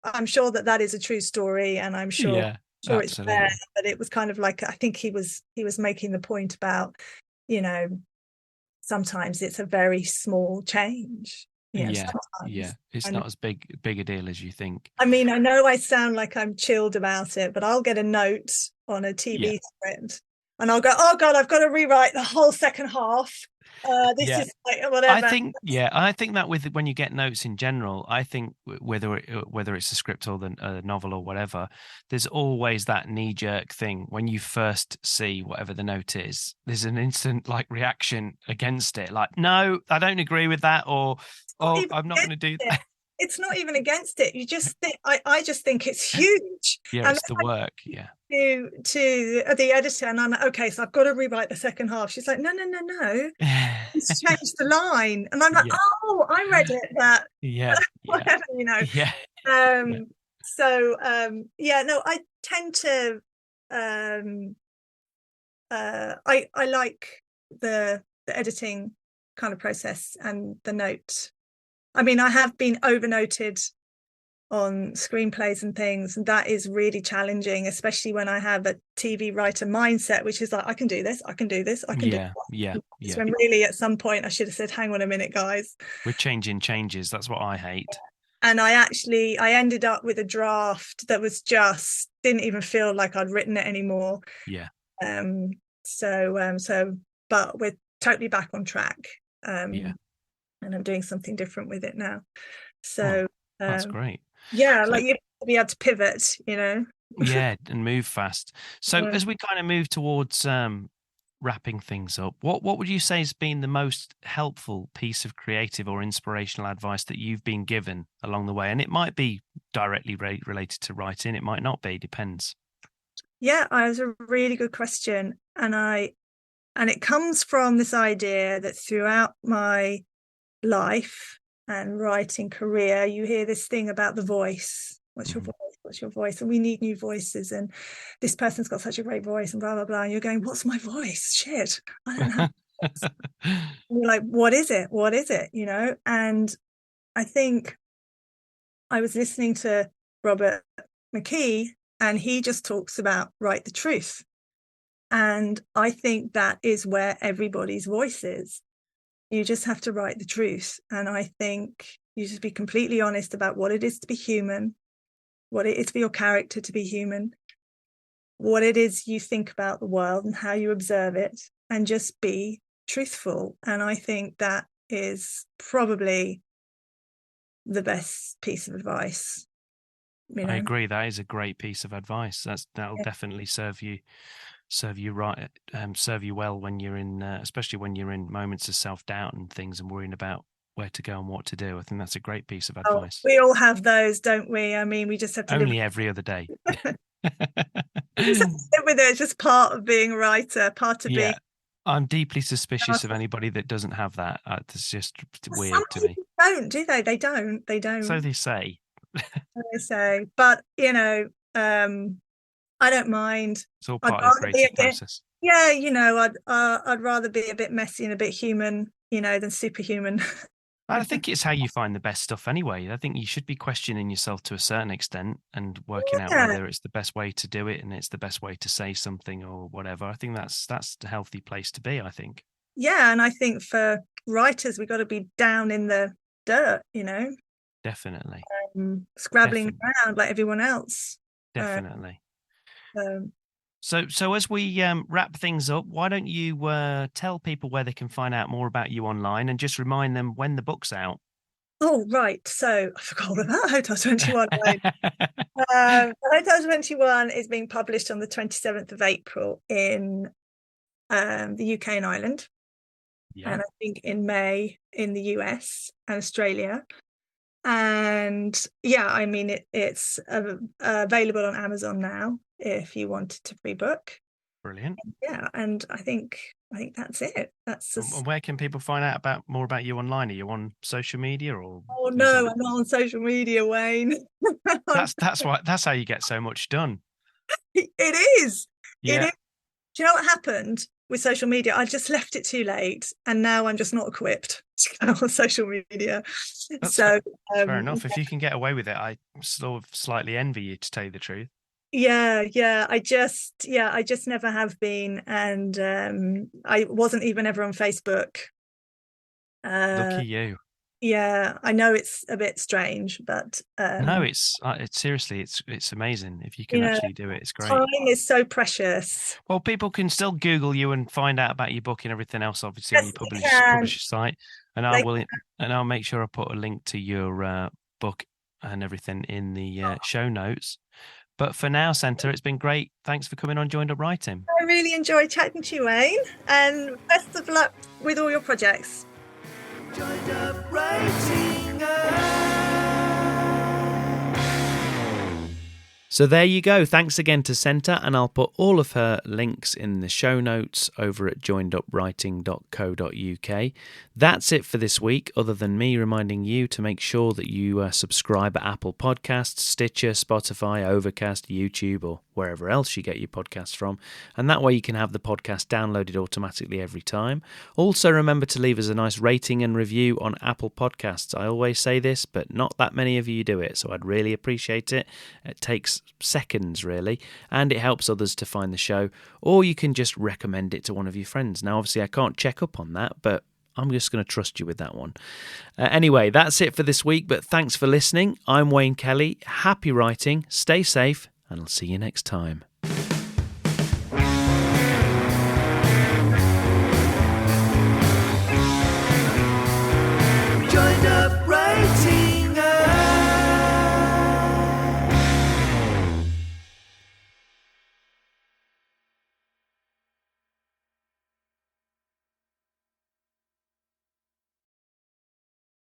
I'm sure that is a true story, and I'm sure it's there, but it was kind of like, I think he was making the point about, sometimes it's a very small change. It's not as big a deal as you think. I mean, I know I sound like I'm chilled about it, but I'll get a note on a TV script and I'll go, oh God, I've got to rewrite the whole second half. This Yeah. is like whatever. I think that with when you get notes in general, I think whether it's a script or a novel or whatever, there's always that knee jerk thing when you first see whatever the note is. There's an instant like reaction against it, like no, I don't agree with that, or oh, Even I'm not going to do that. It's not even against it. You just think I just think it's huge. Yeah, And it's the work. Yeah, to the editor, and I'm like, okay, so I've got to rewrite the second half. She's like, no, let's change the line. And I'm like, yeah, oh, I read it that yeah, yeah, whatever, yeah, yeah, So yeah, no, I tend to I like the editing kind of process and the note. I mean, I have been overnoted on screenplays and things, and that is really challenging, especially when I have a TV writer mindset, which is like, I can do this, I can do this, I can do this. Yeah. When really at some point I should have said, hang on a minute, guys. We're changing changes. That's what I hate. And I ended up with a draft that was just didn't even feel like I'd written it anymore. Yeah. But we're totally back on track. Yeah. And I'm doing something different with it now. So that's great. Yeah, so, like you have to be able to pivot, Yeah, and move fast. So as we kind of move towards wrapping things up, what would you say has been the most helpful piece of creative or inspirational advice that you've been given along the way? And it might be directly related to writing, it might not be, depends. Yeah, it was a really good question. And it comes from this idea that throughout my life and writing career, you hear this thing about the voice. What's your voice? What's your voice? And we need new voices. And this person's got such a great voice and blah, blah, blah. And you're going, what's my voice? Shit, I don't have a voice. And you're like, what is it? What is it? And I think I was listening to Robert McKee, and he just talks about write the truth. And I think that is where everybody's voice is. You just have to write the truth. And I think you just be completely honest about what it is to be human, what it is for your character to be human, what it is you think about the world and how you observe it, and just be truthful. And I think that is probably the best piece of advice. I agree. That is a great piece of advice. That'll definitely serve you right, serve you well when you're in, especially when you're in moments of self-doubt and things and worrying about where to go and what to do. I think that's a great piece of advice. We all have those, don't we? I mean, we just have to only every other day. Just have to live with it. It's just part of being a writer, part of being. I'm deeply suspicious of anybody that doesn't have that. It's just weird to me. Don't, do they? They don't. So they say. But I don't mind. It's all part of the creative process. Yeah, I'd rather be a bit messy and a bit human, than superhuman. I think it's how you find the best stuff anyway. I think you should be questioning yourself to a certain extent and working out whether it's the best way to do it and it's the best way to say something or whatever. I think that's a healthy place to be, I think. Yeah, and I think for writers, we've got to be down in the dirt, Definitely. Scrabbling around like everyone else. Definitely. So as we wrap things up, why don't you tell people where they can find out more about you online and just remind them when the book's out? Oh, right. So I forgot all about Hotel 21. Hotel 21 is being published on the 27th of April in the UK and Ireland. Yeah. And I think in May in the US and Australia. And yeah, I mean, it's available on Amazon now if you wanted to pre-book. Brilliant. Yeah, and I think that's it. And where can people find out more about you online? Are you on social media or? Oh no, I'm not on social media, Wayne. That's how you get so much done. It is. Yeah. It is. Do you know what happened with social media? I just left it too late, and now I'm just not equipped to go on social media. That's fair enough. If you can get away with it, I sort of slightly envy you, to tell you the truth. Yeah. I just never have been, and I wasn't even ever on Facebook. Lucky you. Yeah, I know it's a bit strange, but No, it's seriously, it's amazing. If you you can know, actually do it, it's great. time is so precious. Well, people can still Google you and find out about your book and everything else, obviously, on Yes, your they can. publisher site. And I They will, and I'll make sure I put a link to your book and everything in the show notes. But for now, Senta, it's been great. Thanks for coming on Joined Up Writing. I really enjoyed chatting to you, Wayne, and best of luck with all your projects. Joined up writing. So there you go. Thanks again to Senta, and I'll put all of her links in the show notes over at joinedupwriting.co.uk. That's it for this week, other than me reminding you to make sure that you subscribe at Apple Podcasts, Stitcher, Spotify, Overcast, YouTube, or wherever else you get your podcasts from, and that way you can have the podcast downloaded automatically every time. Also, remember to leave us a nice rating and review on Apple Podcasts. I always say this, but not that many of you do it, so I'd really appreciate it. It takes seconds, really, and it helps others to find the show, or you can just recommend it to one of your friends. Now, obviously, I can't check up on that, but I'm just going to trust you with that one. Anyway, that's it for this week, but thanks for listening. I'm Wayne Kelly. Happy writing, stay safe, and I'll see you next time.